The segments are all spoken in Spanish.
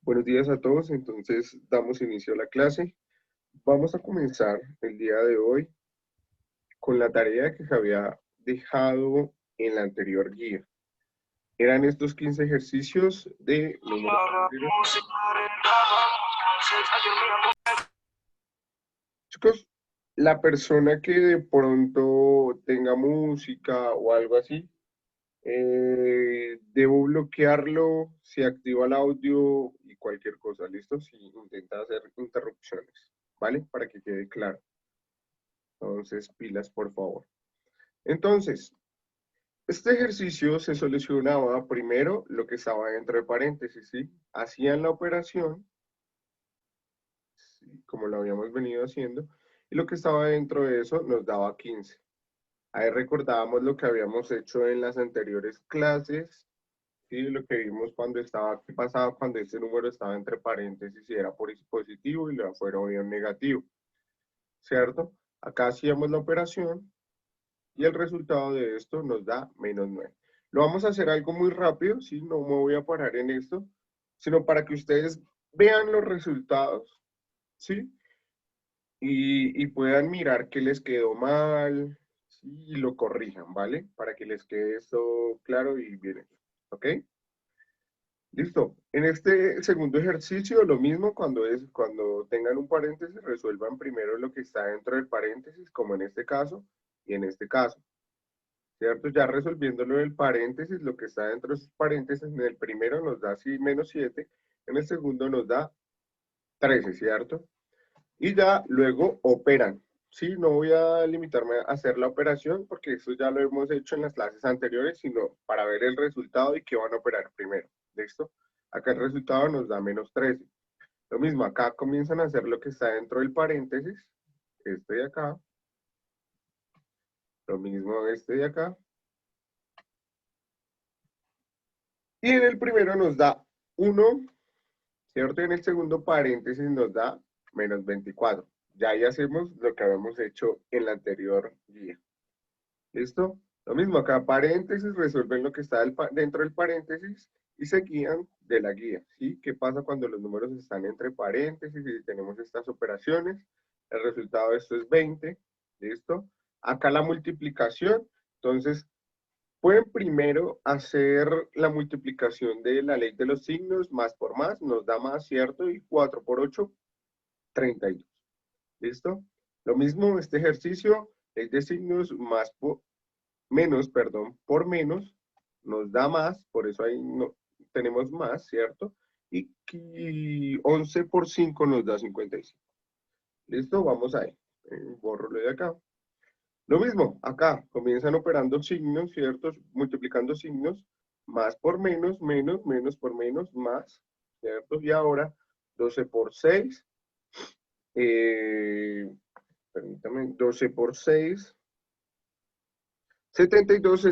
Buenos días a todos, entonces damos inicio a la clase. Vamos a comenzar el día de hoy con la tarea que se había dejado en la anterior guía. Eran estos 15 ejercicios de número. Chicos, la persona que de pronto tenga música o algo así, debo bloquearlo si activa el audio y cualquier cosa, ¿listo? Si intenta hacer interrupciones, ¿vale? Para que quede claro. Entonces, pilas, por favor. Entonces, este ejercicio se solucionaba primero lo que estaba dentro de paréntesis, ¿sí? Hacían la operación, ¿sí? Como lo habíamos venido haciendo, y lo que estaba dentro de eso nos daba 15. Ahí recordábamos lo que habíamos hecho en las anteriores clases, ¿sí? Lo que vimos cuando estaba, qué pasaba cuando ese número estaba entre paréntesis y era positivo y lo afuera había un negativo, ¿cierto? Acá hacíamos la operación y el resultado de esto nos da -9. Lo vamos a hacer algo muy rápido, ¿sí? No me voy a parar en esto, sino para que ustedes vean los resultados, ¿sí? Y puedan mirar qué les quedó mal, ¿sí? Y lo corrijan, ¿vale? Para que les quede esto claro y bien hecho, ¿ok? Listo. En este segundo ejercicio, lo mismo cuando tengan un paréntesis, resuelvan primero lo que está dentro del paréntesis, como en este caso y en este caso. ¿Cierto? Ya resolviendo lo del paréntesis, lo que está dentro de esos paréntesis, en el primero nos da así -7, en el segundo nos da 13, ¿cierto? Y ya luego operan. Sí, no voy a limitarme a hacer la operación porque eso ya lo hemos hecho en las clases anteriores, sino para ver el resultado y qué van a operar primero. ¿Listo? Acá el resultado nos da -13. Lo mismo, acá comienzan a hacer lo que está dentro del paréntesis, este de acá, lo mismo este de acá, y en el primero nos da 1, ¿cierto? Y en el segundo paréntesis nos da -24. Ya ahí hacemos lo que habíamos hecho en la anterior guía. ¿Listo? Lo mismo, acá paréntesis, resuelven lo que está dentro del paréntesis y se guían de la guía, ¿sí? ¿Qué pasa cuando los números están entre paréntesis y tenemos estas operaciones? El resultado de esto es 20, ¿listo? Acá la multiplicación, entonces, pueden primero hacer la multiplicación de la ley de los signos, más por más, nos da más, ¿cierto? Y 4 por 8, 32. ¿Listo? Lo mismo, este ejercicio, ley de signos más por menos, perdón, por menos, nos da más, por eso ahí no, tenemos más, ¿cierto? Y 11 por 5 nos da 55. ¿Listo? Vamos ahí. Borro lo de acá. Lo mismo, acá comienzan operando signos, ¿cierto? Multiplicando signos, más por menos, menos por menos, más, ¿cierto? Y ahora 12 por 6, permítame, 12 por 6, 72,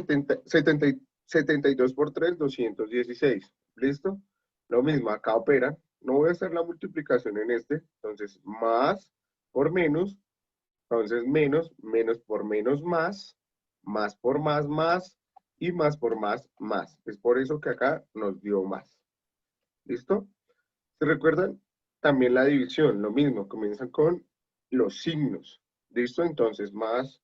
72 por 3, 216, ¿listo? Lo mismo, acá operan, no voy a hacer la multiplicación en este, entonces más por menos, entonces menos por menos, más por más, y más por más. Es por eso que acá nos dio más. ¿Listo? ¿Se recuerdan? También la división, lo mismo, comienzan con los signos. ¿Listo? Entonces, más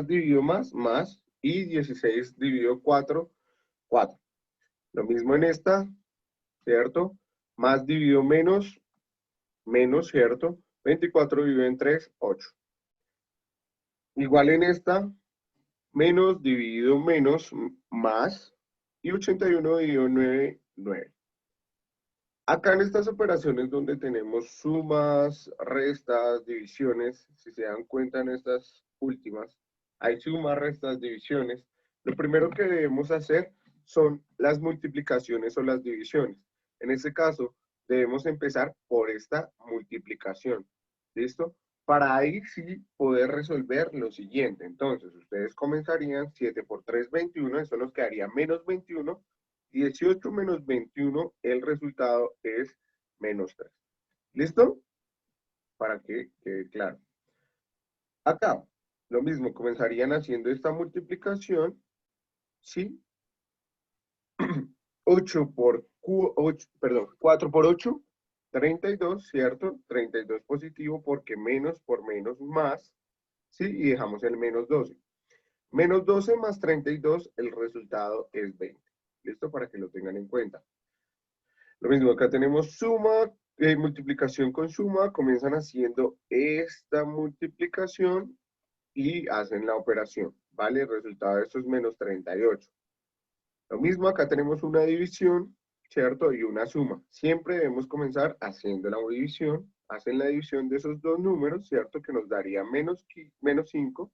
dividido más, y 16 dividido 4, 4. Lo mismo en esta, ¿cierto? Más dividido menos, ¿cierto? 24 dividido en 3, 8. Igual en esta, menos dividido menos, más, y 81 dividido 9, 9. Acá en estas operaciones donde tenemos sumas, restas, divisiones, si se dan cuenta en estas últimas, hay sumas, restas, divisiones. Lo primero que debemos hacer son las multiplicaciones o las divisiones. En este caso, debemos empezar por esta multiplicación. ¿Listo? Para ahí sí poder resolver lo siguiente. Entonces, ustedes comenzarían 7 por 3, 21, eso nos quedaría -21. 18 menos 21, el resultado es -3. ¿Listo? Para que quede claro. Acá, lo mismo, comenzarían haciendo esta multiplicación, ¿sí? 4 por 8, 32, ¿cierto? 32 positivo porque menos por menos más, ¿sí? Y dejamos el menos 12. Menos 12 más 32, el resultado es 20. ¿Listo? Para que lo tengan en cuenta. Lo mismo, acá tenemos suma, multiplicación con suma, comienzan haciendo esta multiplicación y hacen la operación, ¿vale? El resultado de esto es menos 38. Lo mismo, acá tenemos una división, ¿cierto? Y una suma. Siempre debemos comenzar haciendo la división. Hacen la división de esos dos números, ¿cierto? Que nos daría menos 5.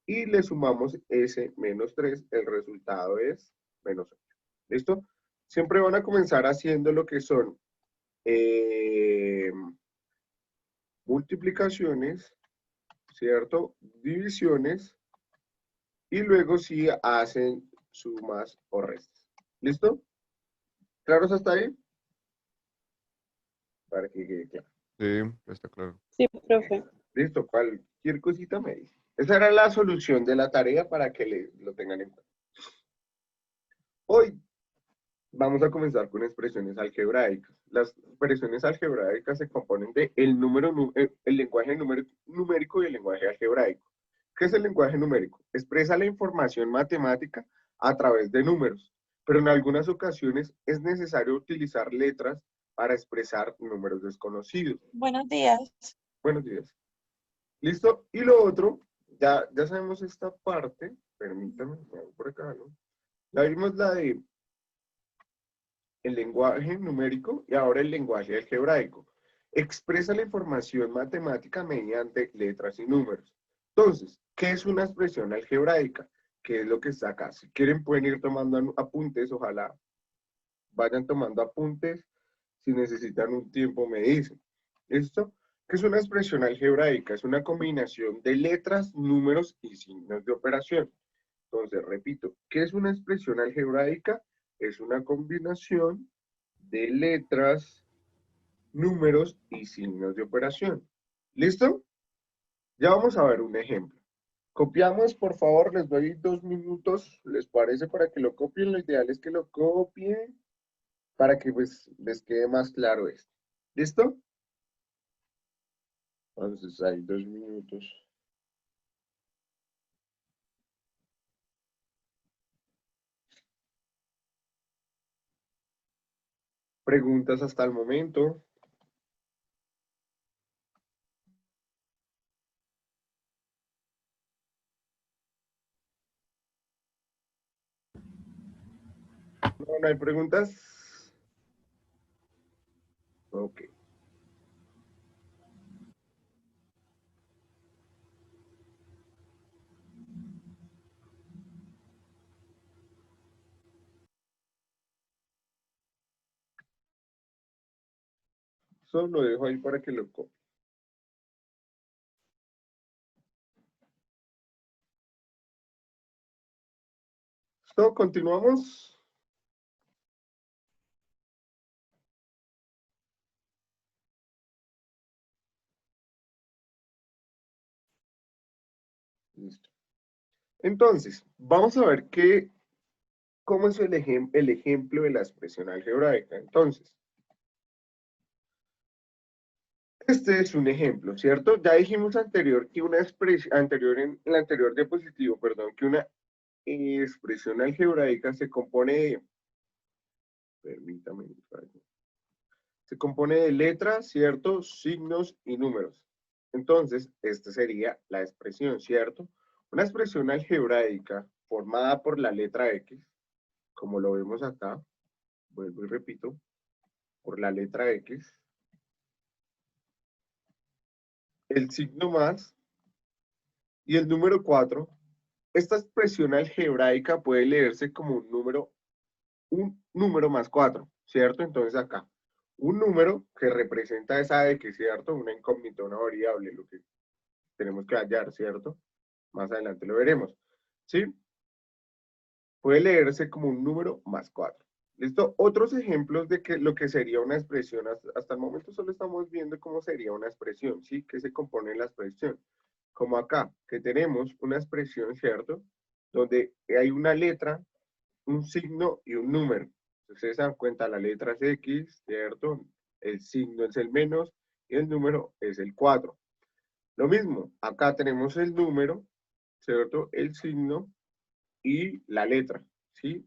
Y le sumamos ese menos 3. El resultado es menos 8. ¿Listo? Siempre van a comenzar haciendo lo que son multiplicaciones, ¿cierto? Divisiones. Y luego sí hacen sumas o restas. ¿Listo? ¿Claros hasta ahí? Para que quede claro. Sí, está claro. Sí, profe. Listo, cualquier cosita me dice. Esa era la solución de la tarea para que lo tengan en cuenta. Hoy vamos a comenzar con expresiones algebraicas. Las expresiones algebraicas se componen de el lenguaje numérico y el lenguaje algebraico. ¿Qué es el lenguaje numérico? Expresa la información matemática a través de números, pero en algunas ocasiones es necesario utilizar letras para expresar números desconocidos. Buenos días. Buenos días. ¿Listo? Y lo otro, ya sabemos esta parte, permítanme, me hago por acá, ¿no? Ya vimos la de el lenguaje numérico y ahora el lenguaje algebraico. Expresa la información matemática mediante letras y números. Entonces, ¿qué es una expresión algebraica? ¿Qué es lo que está acá? Si quieren pueden ir tomando apuntes, ojalá vayan tomando apuntes. Si necesitan un tiempo me dicen. ¿Listo? ¿Qué es una expresión algebraica? Es una combinación de letras, números y signos de operación. Entonces, repito, ¿qué es una expresión algebraica? Es una combinación de letras, números y signos de operación. ¿Listo? Ya vamos a ver un ejemplo. Copiamos, por favor, les doy 2 minutos, ¿les parece? Para que lo copien. Lo ideal es que lo copien para que pues les quede más claro esto. ¿Listo? Entonces hay 2 minutos. Preguntas hasta el momento. No hay preguntas. Ok. Solo lo dejo ahí para que lo copien. ¿Listo? ¿Continuamos? Listo. Entonces, vamos a ver cómo es el ejemplo de la expresión algebraica. Entonces, este es un ejemplo, ¿cierto? Ya dijimos en la anterior diapositiva, perdón, que una expresión algebraica se compone de, permítame, se compone de letras, ¿cierto? Signos y números. Entonces, esta sería la expresión, ¿cierto? Una expresión algebraica formada por la letra X, como lo vemos acá, vuelvo y repito, por la letra X, el signo más y el número 4. Esta expresión algebraica puede leerse como un número más 4, ¿cierto? Entonces acá, un número que representa esa X, ¿cierto? Una incógnita, una variable, lo que tenemos que hallar, ¿cierto? Más adelante lo veremos, ¿sí? Puede leerse como un número más 4. ¿Listo? Otros ejemplos de lo que sería una expresión, hasta el momento solo estamos viendo cómo sería una expresión, ¿sí? ¿Qué se compone en la expresión? Como acá, que tenemos una expresión, ¿cierto? Donde hay una letra, un signo y un número. Ustedes se dan cuenta, la letra es X, ¿cierto? El signo es el menos y el número es el 4. Lo mismo, acá tenemos el número, ¿cierto? El signo y la letra, ¿sí?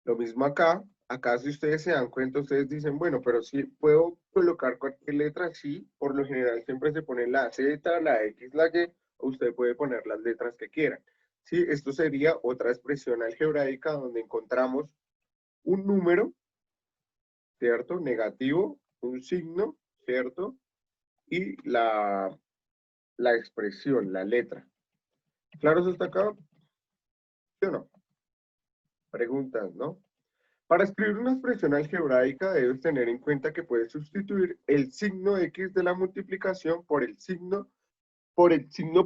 Lo mismo acá. Acá si ustedes se dan cuenta, ustedes dicen, bueno, pero sí puedo colocar cualquier letra, sí. Por lo general siempre se pone la Z, la X, la Y, o usted puede poner las letras que quieran. Sí, esto sería otra expresión algebraica donde encontramos un número, ¿cierto? Negativo, un signo, ¿cierto? Y la expresión, la letra. ¿Claro eso está acá? ¿Sí o no? Preguntas, ¿no? Para escribir una expresión algebraica debes tener en cuenta que puedes sustituir el signo X de la multiplicación por el signo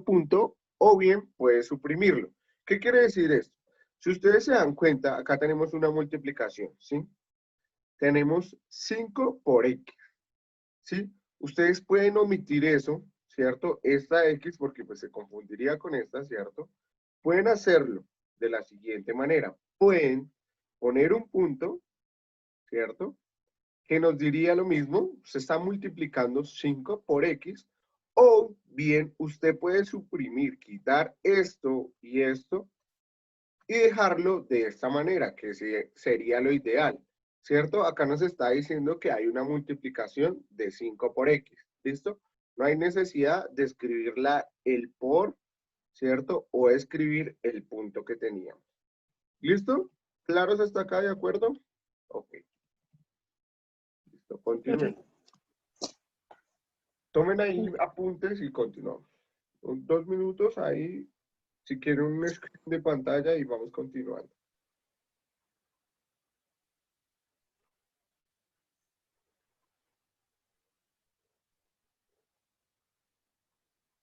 punto, o bien puedes suprimirlo. ¿Qué quiere decir esto? Si ustedes se dan cuenta, acá tenemos una multiplicación, ¿sí? Tenemos 5 por X, ¿sí? Ustedes pueden omitir eso, ¿cierto? Esta X, porque pues se confundiría con esta, ¿cierto? Pueden hacerlo de la siguiente manera. Pueden poner un punto, ¿cierto? Que nos diría lo mismo, se está multiplicando 5 por X, o bien usted puede suprimir, quitar esto y esto, y dejarlo de esta manera, que sería lo ideal, ¿cierto? Acá nos está diciendo que hay una multiplicación de 5 por X, ¿listo? No hay necesidad de escribir el por, ¿cierto? O escribir el punto que teníamos. ¿Listo? ¿Claros hasta acá, de acuerdo? Ok, listo, continuemos. Perfecto. Tomen ahí apuntes y continuamos. 2 minutos ahí, si quieren un screen de pantalla y vamos continuando.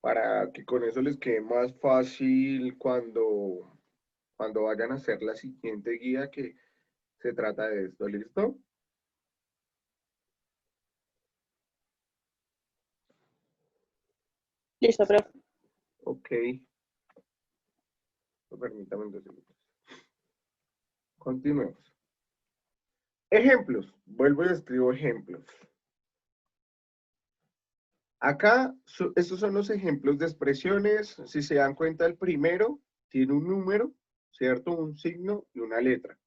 Para que con eso les quede más fácil cuando vayan a hacer la siguiente guía que se trata de esto. ¿Listo? Listo, profe. Ok. Permítame 2 minutos. Continuemos. Ejemplos. Vuelvo y escribo ejemplos. Acá, estos son los ejemplos de expresiones. Si se dan cuenta, el primero tiene un número, ¿cierto? Un signo y una letra.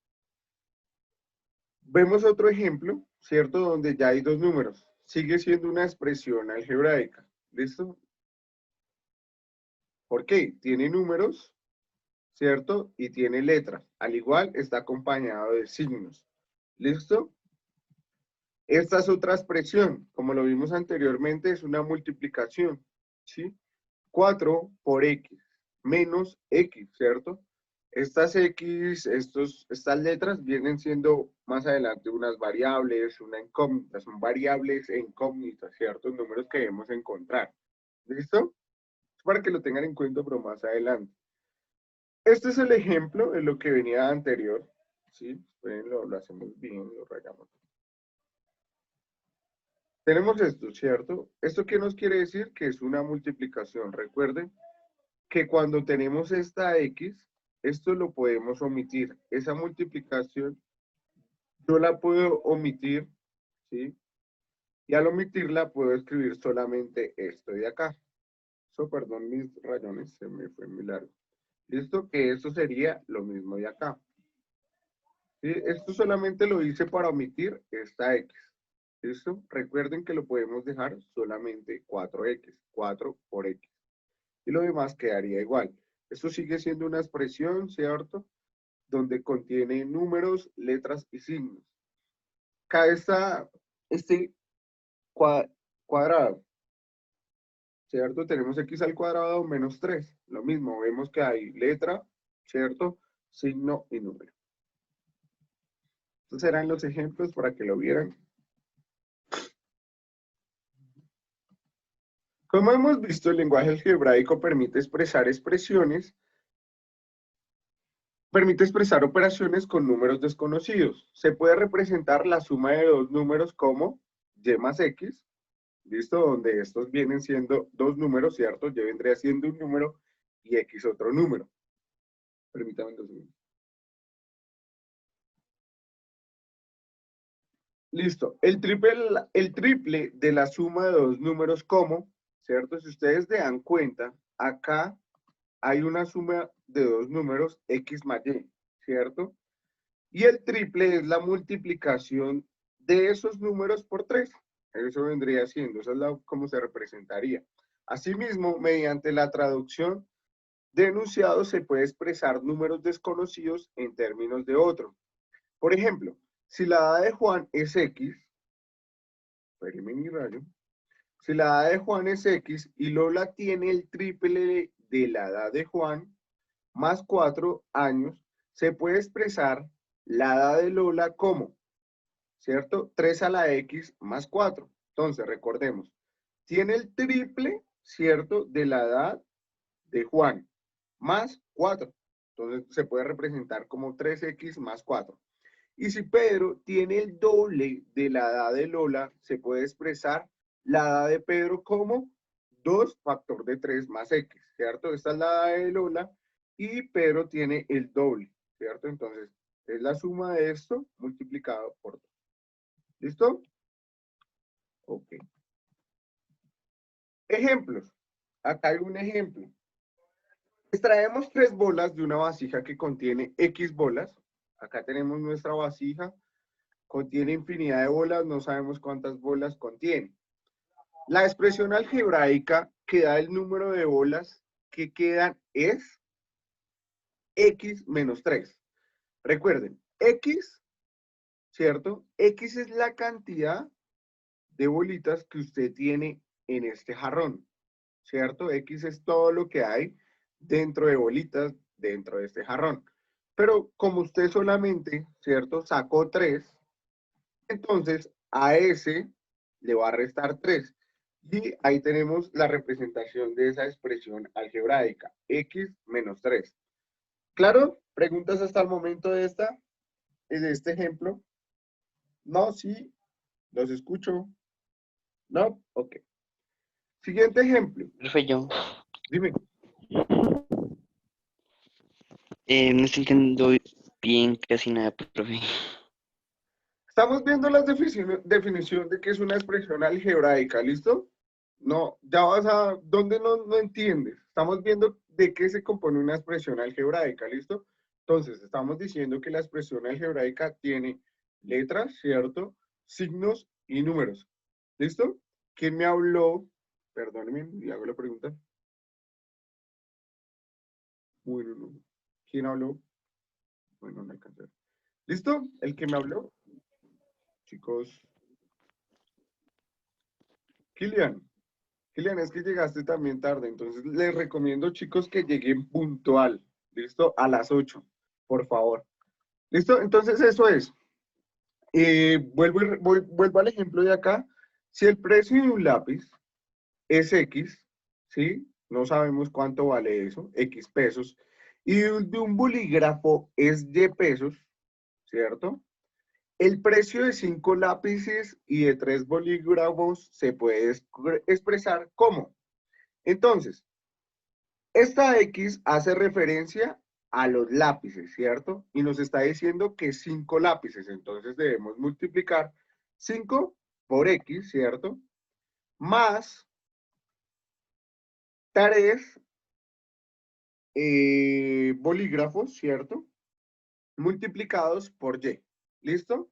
Vemos otro ejemplo, ¿cierto? Donde ya hay dos números. Sigue siendo una expresión algebraica. ¿Listo? ¿Por qué? Tiene números, ¿cierto? Y tiene letra. Al igual, está acompañado de signos. ¿Listo? Esta es otra expresión. Como lo vimos anteriormente, es una multiplicación. ¿Sí? 4 por X menos X, ¿cierto? Estas X, estas letras vienen siendo más adelante unas variables, una incógnita, son variables e incógnitas, ciertos números que debemos encontrar. ¿Listo? Para que lo tengan en cuenta, pero más adelante. Este es el ejemplo de lo que venía anterior. ¿Sí? Lo hacemos bien, lo rayamos. Tenemos esto, ¿cierto? ¿Esto qué nos quiere decir? Que es una multiplicación. Recuerden que cuando tenemos esta X, esto lo podemos omitir. Esa multiplicación yo la puedo omitir, ¿sí? Y al omitirla puedo escribir solamente esto de acá. Eso, perdón, mis rayones, se me fue muy largo. ¿Listo? Que esto sería lo mismo de acá. ¿Sí? Esto solamente lo hice para omitir esta X. ¿Listo? Recuerden que lo podemos dejar solamente 4X, 4 por X. Y lo demás quedaría igual. Esto sigue siendo una expresión, ¿cierto? Donde contiene números, letras y signos. Acá está este cuadrado, ¿cierto? Tenemos x al cuadrado menos 3. Lo mismo, vemos que hay letra, ¿cierto? Signo y número. Estos serán los ejemplos para que lo vieran. Como hemos visto, el lenguaje algebraico permite expresar operaciones con números desconocidos. Se puede representar la suma de dos números como y más x, ¿listo? Donde estos vienen siendo dos números, ¿cierto? Y vendría siendo un número y x otro número. Permítame 2 minutos. Listo. El triple de la suma de dos números como, ¿cierto? Si ustedes se dan cuenta, acá hay una suma de dos números X más Y, ¿cierto? Y el triple es la multiplicación de esos números por 3. Eso vendría siendo, esa es cómo se representaría. Asimismo, mediante la traducción de enunciados se puede expresar números desconocidos en términos de otro. Por ejemplo, si la edad de Juan es X, espérenme mi rayo, si la edad de Juan es X y Lola tiene el triple de la edad de Juan, más 4 años, se puede expresar la edad de Lola como, ¿cierto? 3 a la X más 4. Entonces, recordemos, tiene el triple, ¿cierto? De la edad de Juan, más 4. Entonces, se puede representar como 3X más 4. Y si Pedro tiene el doble de la edad de Lola, se puede expresar la edad de Pedro como 2 factor de 3 más X, ¿cierto? Esta es la edad de Lola y Pedro tiene el doble, ¿cierto? Entonces, es la suma de esto multiplicado por 2. ¿Listo? Ok. Ejemplos. Acá hay un ejemplo. Extraemos 3 bolas de una vasija que contiene X bolas. Acá tenemos nuestra vasija. Contiene infinidad de bolas, no sabemos cuántas bolas contiene. La expresión algebraica que da el número de bolas que quedan es X menos 3. Recuerden, X, ¿cierto? X es la cantidad de bolitas que usted tiene en este jarrón, ¿cierto? X es todo lo que hay dentro de bolitas dentro de este jarrón. Pero como usted solamente, ¿cierto? Sacó 3, entonces a ese le va a restar 3. Y ahí tenemos la representación de esa expresión algebraica, X menos 3. ¿Claro? ¿Preguntas hasta el momento de este ejemplo? No, sí, los escucho. ¿No? Ok. Siguiente ejemplo. Profe, yo Dime. no estoy entendiendo bien casi nada, profe. Estamos viendo la definición de qué es una expresión algebraica, ¿listo? No, ya vas a, ¿dónde no entiendes? Estamos viendo de qué se compone una expresión algebraica, ¿listo? Entonces, estamos diciendo que la expresión algebraica tiene letras, ¿cierto? Signos y números, ¿listo? ¿Quién me habló? Perdónenme, y hago la pregunta. Bueno, no. ¿Quién habló? Bueno, no alcancé. ¿Listo? ¿El que me habló? Chicos. Kilian. Kilian, es que llegaste también tarde, entonces les recomiendo, chicos, que lleguen puntual, ¿listo? A las 8, por favor. ¿Listo? Entonces eso es. Vuelvo al ejemplo de acá. Si el precio de un lápiz es X, ¿sí? No sabemos cuánto vale eso, X pesos, y de un bolígrafo es Y pesos, ¿cierto? El precio de 5 lápices y de 3 bolígrafos se puede expresar como. Entonces, esta X hace referencia a los lápices, ¿cierto? Y nos está diciendo que 5 lápices, entonces debemos multiplicar 5 por X, ¿cierto? Más 3 bolígrafos, ¿cierto? Multiplicados por Y, ¿listo?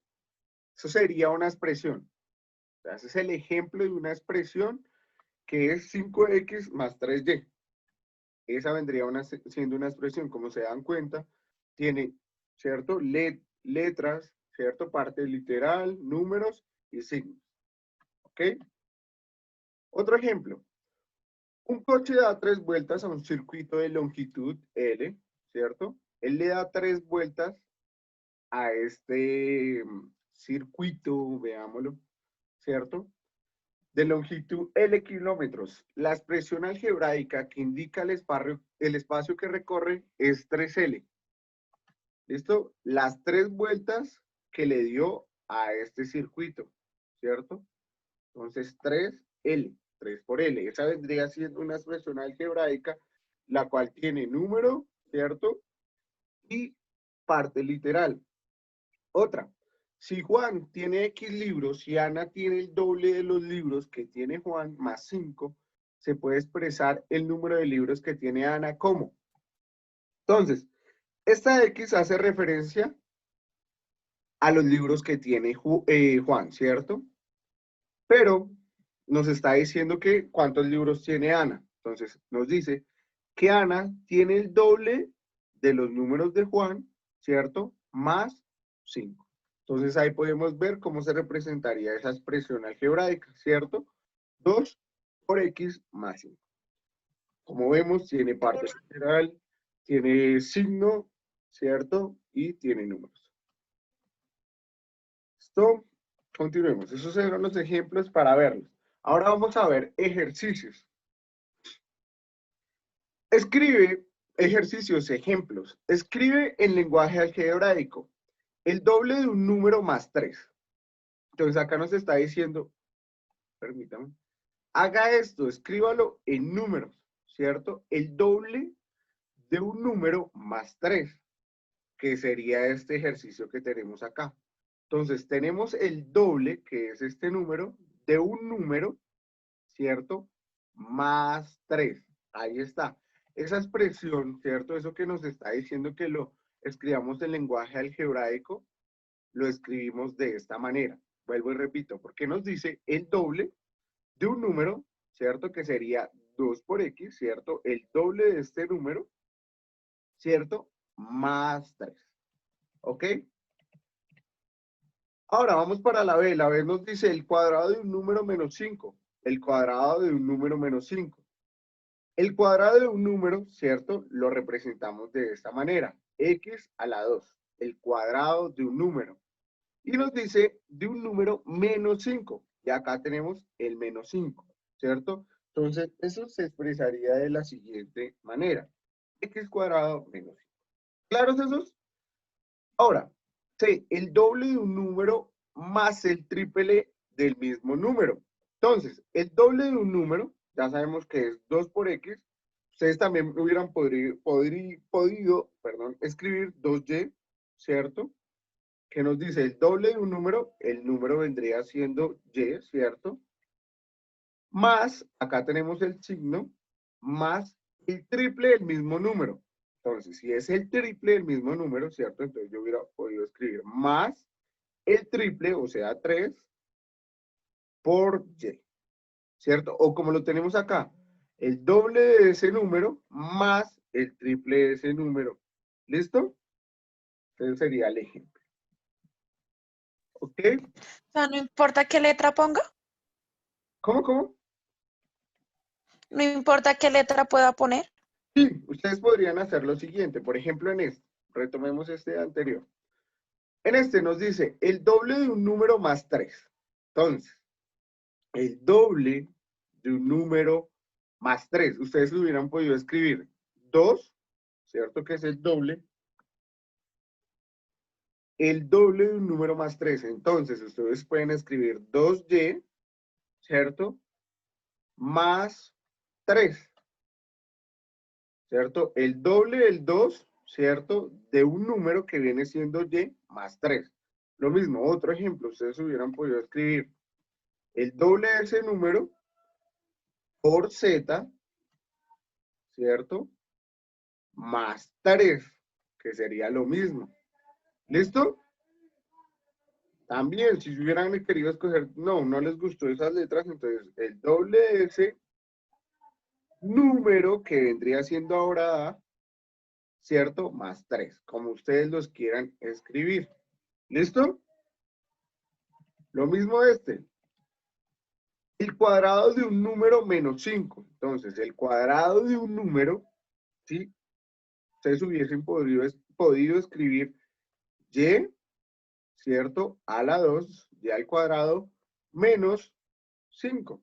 Eso sería una expresión. Entonces, es el ejemplo de una expresión que es 5X más 3Y. Esa vendría siendo una expresión, como se dan cuenta, tiene, ¿cierto? Letras, ¿cierto? Parte literal, números y signos. ¿Ok? Otro ejemplo. Un coche da 3 vueltas a un circuito de longitud L, ¿cierto? Él le da 3 vueltas a este circuito, veámoslo, ¿cierto? De longitud L kilómetros. La expresión algebraica que indica el espacio que recorre es 3L. ¿Listo? Las 3 vueltas que le dio a este circuito, ¿cierto? Entonces 3L, 3 por L. Esa vendría siendo una expresión algebraica, la cual tiene número, ¿cierto? Y parte literal. Otra. Si Juan tiene X libros y Ana tiene el doble de los libros que tiene Juan más 5, se puede expresar el número de libros que tiene Ana como. Entonces, esta X hace referencia a los libros que tiene Juan, ¿cierto? Pero nos está diciendo que cuántos libros tiene Ana. Entonces, nos dice que Ana tiene el doble de los números de Juan, ¿cierto? Más 5. Entonces, ahí podemos ver cómo se representaría esa expresión algebraica, ¿cierto? 2 por X más 5. Como vemos, tiene parte literal, tiene signo, ¿cierto? Y tiene números. ¿Listo? Continuemos. Esos eran los ejemplos para verlos. Ahora vamos a ver ejercicios. Escribe ejercicios, ejemplos. Escribe en lenguaje algebraico el doble de un número más 3. Entonces acá nos está diciendo, permítame, haga esto, escríbalo en números, ¿cierto? El doble de un número más 3, que sería este ejercicio que tenemos acá. Entonces tenemos el doble, que es este número, de un número, ¿cierto? Más 3. Ahí está. Esa expresión, ¿cierto? Eso que nos está diciendo que lo escribamos en lenguaje algebraico, lo escribimos de esta manera. Vuelvo y repito, porque nos dice el doble de un número, ¿cierto? Que sería 2 por X, ¿cierto? El doble de este número, ¿cierto? Más 3. ¿Ok? Ahora vamos para la B. La B nos dice el cuadrado de un número menos 5. El cuadrado de un número menos 5. El cuadrado de un número, ¿cierto? Lo representamos de esta manera. X a la 2. El cuadrado de un número. Y nos dice de un número menos 5. Y acá tenemos el menos 5, ¿cierto? Entonces, eso se expresaría de la siguiente manera. X cuadrado menos 5. ¿Claros esos? Ahora, C, el doble de un número más el triple del mismo número. Entonces, el doble de un número, ya sabemos que es 2 por X. Ustedes también hubieran podido escribir 2Y, ¿cierto? Que nos dice el doble de un número, el número vendría siendo Y, ¿cierto? Más, acá tenemos el signo, más el triple del mismo número. Entonces, si es el triple del mismo número, ¿cierto? Entonces yo hubiera podido escribir más el triple, o sea, 3 por Y, ¿cierto? O como lo tenemos acá, el doble de ese número más el triple de ese número. ¿Listo? Entonces sería el ejemplo. ¿Ok? O sea, no importa qué letra ponga, ¿Cómo? no importa qué letra pueda poner. Sí, ustedes podrían hacer lo siguiente. Por ejemplo, en este, retomemos este anterior. En este nos dice el doble de un número más 3. Entonces, el doble de un número más 3. Ustedes hubieran podido escribir 2, ¿cierto? Que es el doble. El doble de un número más 3. Entonces, ustedes pueden escribir 2y, ¿cierto? Más 3, ¿cierto? El doble del 2, ¿cierto? De un número que viene siendo y más 3. Lo mismo, otro ejemplo, ustedes hubieran podido escribir el doble de ese número por z, ¿cierto? Más 3, que sería lo mismo. ¿Listo? También, si hubieran querido escoger, no les gustó esas letras, entonces el doble de ese número que vendría siendo ahora A, ¿cierto? Más 3, como ustedes los quieran escribir. ¿Listo? Lo mismo este. El cuadrado de un número menos 5. Entonces, el cuadrado de un número, ¿sí? Ustedes hubiesen podido escribir y, ¿cierto? A la 2, y al cuadrado, menos 5.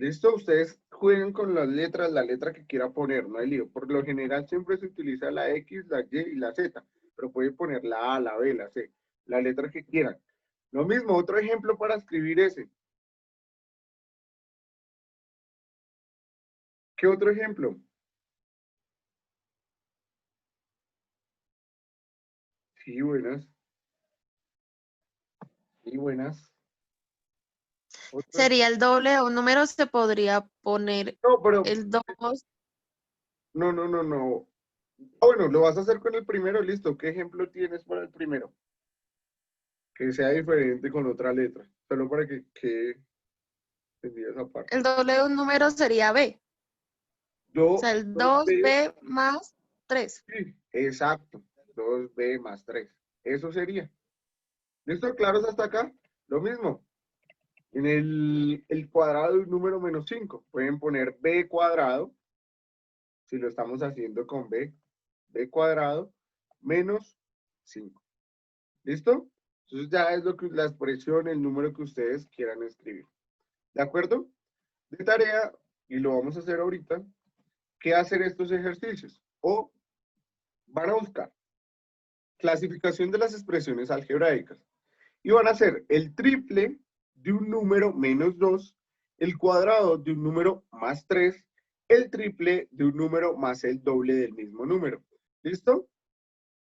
¿Listo? Ustedes jueguen con las letras, la letra que quiera poner, no hay lío. Por lo general siempre se utiliza la X, la Y y la Z, pero pueden poner la A, la B, la C, la letra que quieran. Lo mismo, otro ejemplo para escribir ese. ¿Qué otro ejemplo? Sí, buenas. Y buenas. Otra. Sería el doble de un número, se podría poner No, pero el 2. no. Ah, bueno, lo vas a hacer con el primero, listo. ¿Qué ejemplo tienes para el primero? Que sea diferente con otra letra. Solo para que entendí esa parte. El doble de un número sería B. O Yo, sea, el 2B, 2B más 3. sí, exacto. 2B más 3. Eso sería. ¿Listo? ¿Claros hasta acá? Lo mismo. En el cuadrado de un número menos 5. Pueden poner B cuadrado. Si lo estamos haciendo con B. B cuadrado menos 5. ¿Listo? Entonces ya es lo que la expresión, el número que ustedes quieran escribir. ¿De acuerdo? De tarea, y lo vamos a hacer ahorita, ¿qué hacer estos ejercicios? O van a buscar clasificación de las expresiones algebraicas y van a hacer el triple de un número menos 2, el cuadrado de un número más 3, el triple de un número más el doble del mismo número. ¿Listo?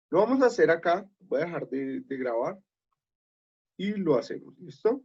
Lo vamos a hacer acá. Voy a dejar de grabar y lo hacemos. ¿Listo?